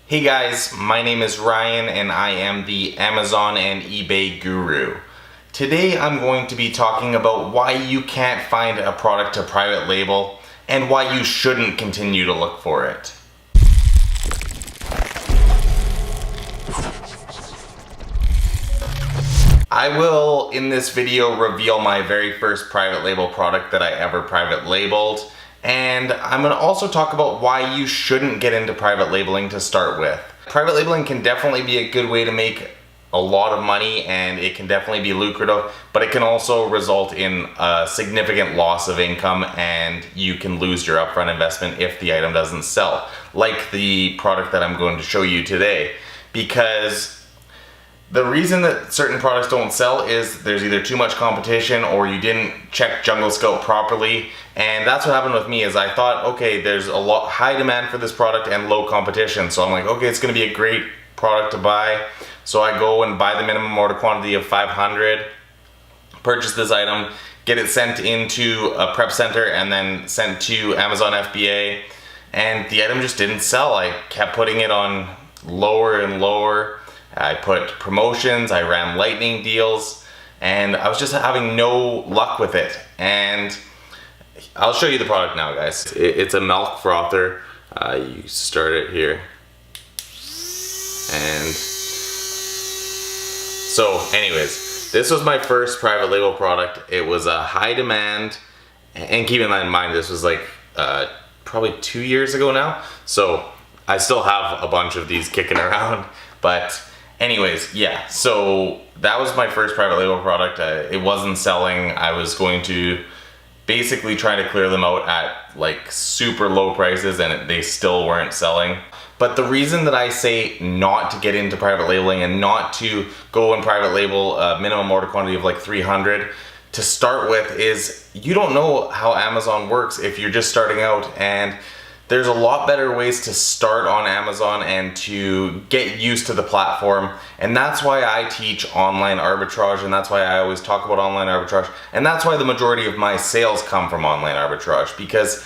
Hey guys, my name is Ryan and I am the Amazon and eBay guru. Today I'm going to be talking about why you can't find a product to private label and why you shouldn't continue to look for it. I will, in this video, reveal my very first private label product that I ever private labeled. And I'm going to also talk about why you shouldn't get into private labeling to start with. Private labeling can definitely be a good way to make a lot of money, and it can definitely be lucrative, but it can also result in a significant loss of income, and you can lose your upfront investment if the item doesn't sell, like the product that I'm going to show you today. Because the reason that certain products don't sell is there's either too much competition or you didn't check Jungle Scout properly. And that's what happened with me. Is I thought, okay, there's a lot high demand for this product and low competition. So I'm like, okay, it's gonna be a great product to buy. So I go and buy the minimum order quantity of 500, purchase this item, get it sent into a prep center and then sent to Amazon FBA. And the item just didn't sell. I kept putting it on lower and lower. I put promotions, I ran lightning deals, and I was just having no luck with it. And I'll show you the product now, guys. It's a milk frother. You start it here. And so anyways, this was my first private label product. It was a high demand, and keep in mind this was like probably 2 years ago now. So I still have a bunch of these kicking around, but anyways, yeah, so that was my first private label product. It wasn't selling. I was going to basically try to clear them out at like super low prices, and they still weren't selling. But the reason that I say not to get into private labeling and not to go and private label a minimum order quantity of like 300 to start with is you don't know how Amazon works if you're just starting out, and there's a lot better ways to start on Amazon and to get used to the platform. And that's why I teach online arbitrage, and that's why I always talk about online arbitrage. And that's why the majority of my sales come from online arbitrage, because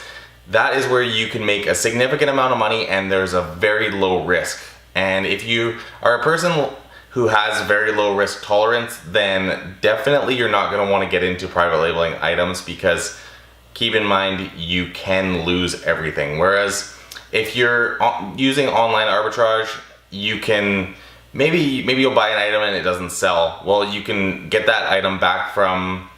that is where you can make a significant amount of money and there's a very low risk. And if you are a person who has very low risk tolerance, then definitely you're not gonna wanna get into private labeling items, because keep in mind, you can lose everything. Whereas if you're using online arbitrage, you can, maybe you'll buy an item and it doesn't sell. Well, you can get that item back from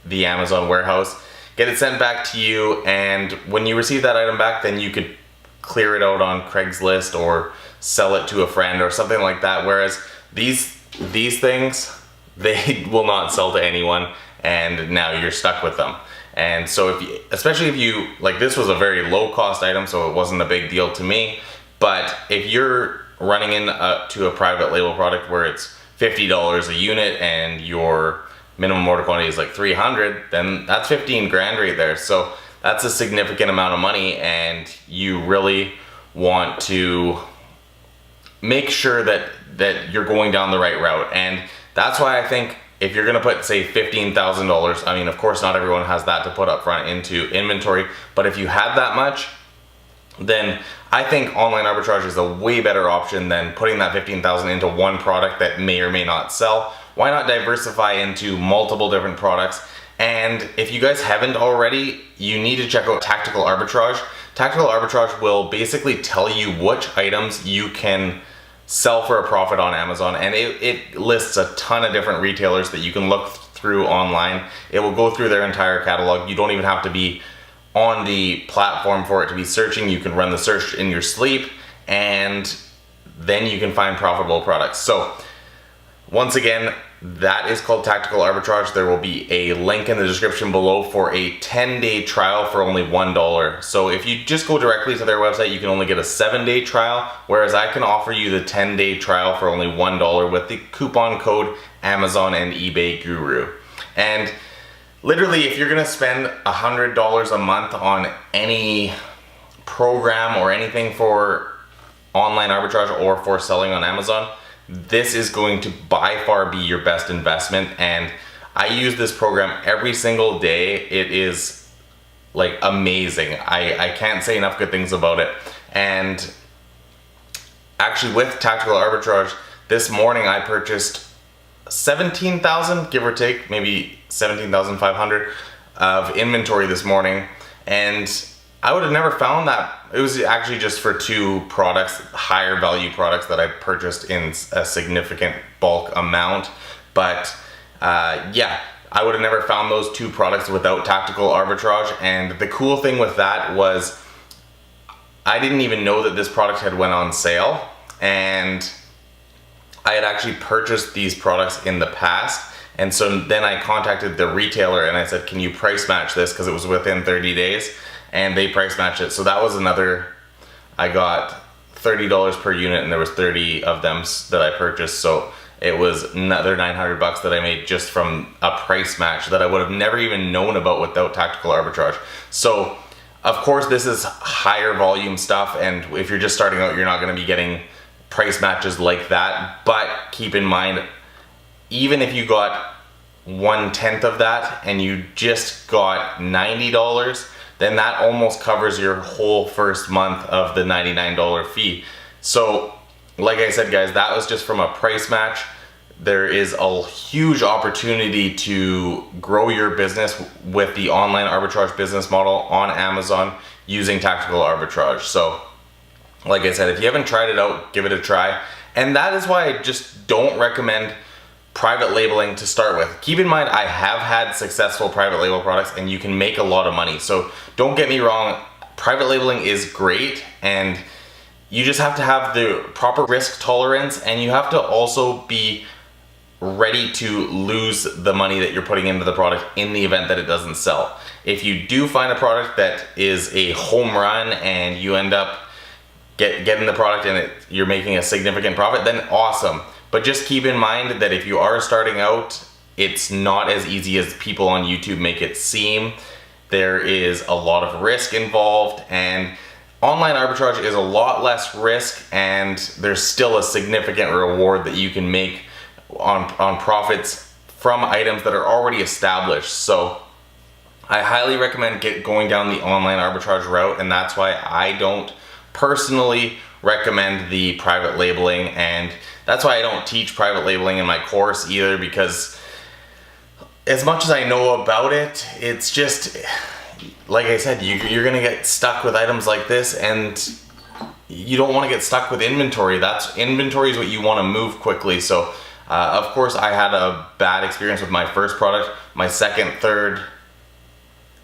the Amazon warehouse, get it sent back to you, and when you receive that item back, then you could clear it out on Craigslist or sell it to a friend or something like that. Whereas these things, they will not sell to anyone, and now you're stuck with them. And so if you, especially if you, like, this was a very low cost item, so it wasn't a big deal to me. But if you're running into a private label product where it's $50 a unit and your minimum order quantity is like 300, then that's 15 grand right there. So that's a significant amount of money, and you really want to make sure that you're going down the right route. And that's why I think if you're gonna put, say, $15,000, I mean, of course, not everyone has that to put up front into inventory, but if you had that much, then I think online arbitrage is a way better option than putting that $15,000 into one product that may or may not sell. Why not diversify into multiple different products? And if you guys haven't already, you need to check out Tactical Arbitrage. Tactical Arbitrage will basically tell you which items you can sell for a profit on Amazon, and it lists a ton of different retailers that you can look through online. It will go through their entire catalog. You don't even have to be on the platform for it to be searching. You can run the search in your sleep, and then you can find profitable products. So once again, that is called Tactical Arbitrage. There will be a link in the description below for a 10-day trial for only $1. So if you just go directly to their website, you can only get a 7-day trial, whereas I can offer you the 10-day trial for only $1 with the coupon code Amazon and eBay Guru. And literally, if you're gonna spend $100 a month on any program or anything for online arbitrage or for selling on Amazon, this is going to by far be your best investment. And I use this program every single day. It is like amazing. I can't say enough good things about it. And actually with tactical arbitrage, this morning I purchased 17,000, give or take, maybe 17,500 of inventory this morning, and I would have never found that. It was actually just for 2 products, higher value products that I purchased in a significant bulk amount. But yeah, I would have never found those 2 products without tactical arbitrage. And the cool thing with that was I didn't even know that this product had went on sale, and I had actually purchased these products in the past. And so then I contacted the retailer and I said, can you price match this, because it was within 30 days, and they price matched it. So that was another, I got $30 per unit, and there was 30 of them that I purchased. So it was another $900 that I made just from a price match that I would have never even known about without tactical arbitrage. So of course this is higher volume stuff, and if you're just starting out, you're not going to be getting price matches like that. But keep in mind, even if you got 1/10 of that and you just got $90, then that almost covers your whole first month of the $99 fee. So like I said, guys, that was just from a price match. There is a huge opportunity to grow your business with the online arbitrage business model on Amazon using tactical arbitrage. So like I said, if you haven't tried it out, give it a try. And that is why I just don't recommend private labeling to start with. Keep in mind, I have had successful private label products and you can make a lot of money. So don't get me wrong, private labeling is great, and you just have to have the proper risk tolerance, and you have to also be ready to lose the money that you're putting into the product in the event that it doesn't sell. If you do find a product that is a home run and you end up getting the product and you're making a significant profit, then awesome. But just keep in mind that if you are starting out, it's not as easy as people on YouTube make it seem. There is a lot of risk involved, and online arbitrage is a lot less risk, and there's still a significant reward that you can make on profits from items that are already established. So I highly recommend going down the online arbitrage route, and that's why I don't personally recommend the private labeling, and that's why I don't teach private labeling in my course either, because as much as I know about it, it's just, like I said, you're gonna get stuck with items like this, and you don't want to get stuck with inventory. Inventory is what you want to move quickly. So of course I had a bad experience with my first product. My second, third,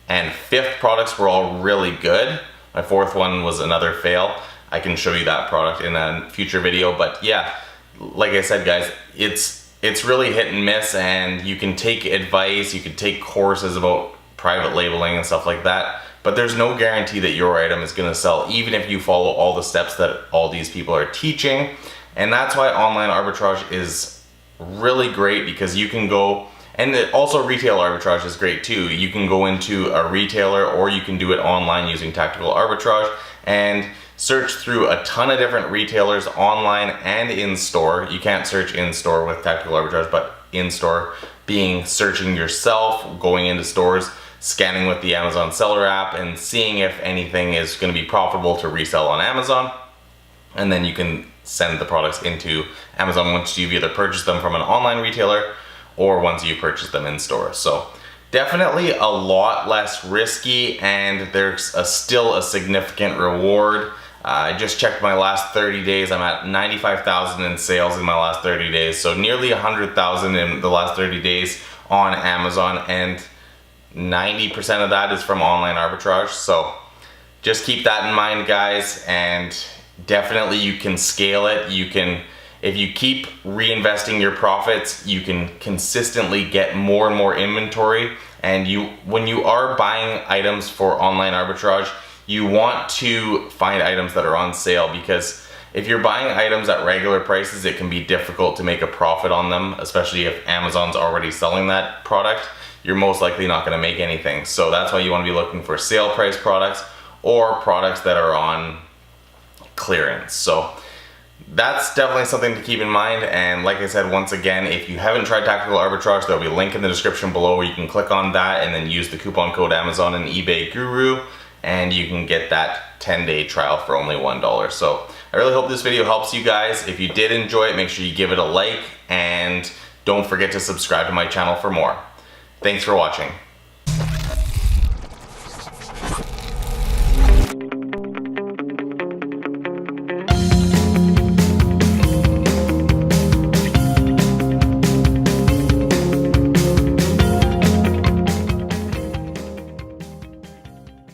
and fifth products were all really good. My fourth one was another fail. I can show you that product in a future video. But yeah, like I said, guys, it's really hit and miss, and you can take advice, you can take courses about private labeling and stuff like that, but there's no guarantee that your item is going to sell, even if you follow all the steps that all these people are teaching. And that's why online arbitrage is really great, because you can go, and also retail arbitrage is great too. You can go into a retailer, or you can do it online using tactical arbitrage and search through a ton of different retailers online and in store. You can't search in store with tactical arbitrage, but in store being searching yourself, going into stores, scanning with the Amazon seller app, and seeing if anything is going to be profitable to resell on Amazon. And then you can send the products into Amazon once you've either purchased them from an online retailer or once you purchase them in store. So definitely a lot less risky, and there's still a significant reward. I just checked my last 30 days. I'm at 95,000 in sales in my last 30 days. So nearly 100,000 in the last 30 days on Amazon, and 90% of that is from online arbitrage. So just keep that in mind, guys, and definitely you can scale it. You can, if you keep reinvesting your profits, you can consistently get more and more inventory. And when you are buying items for online arbitrage, you want to find items that are on sale, because if you're buying items at regular prices, it can be difficult to make a profit on them, especially if Amazon's already selling that product. You're most likely not going to make anything. So that's why you want to be looking for sale price products or products that are on clearance. So that's definitely something to keep in mind. And like I said, once again, if you haven't tried tactical arbitrage, there'll be a link in the description below where you can click on that and then use the coupon code Amazon and eBay Guru, and you can get that 10-day trial for only $1. So I really hope this video helps you guys. If you did enjoy it, make sure you give it a like, and don't forget to subscribe to my channel for more. Thanks for watching.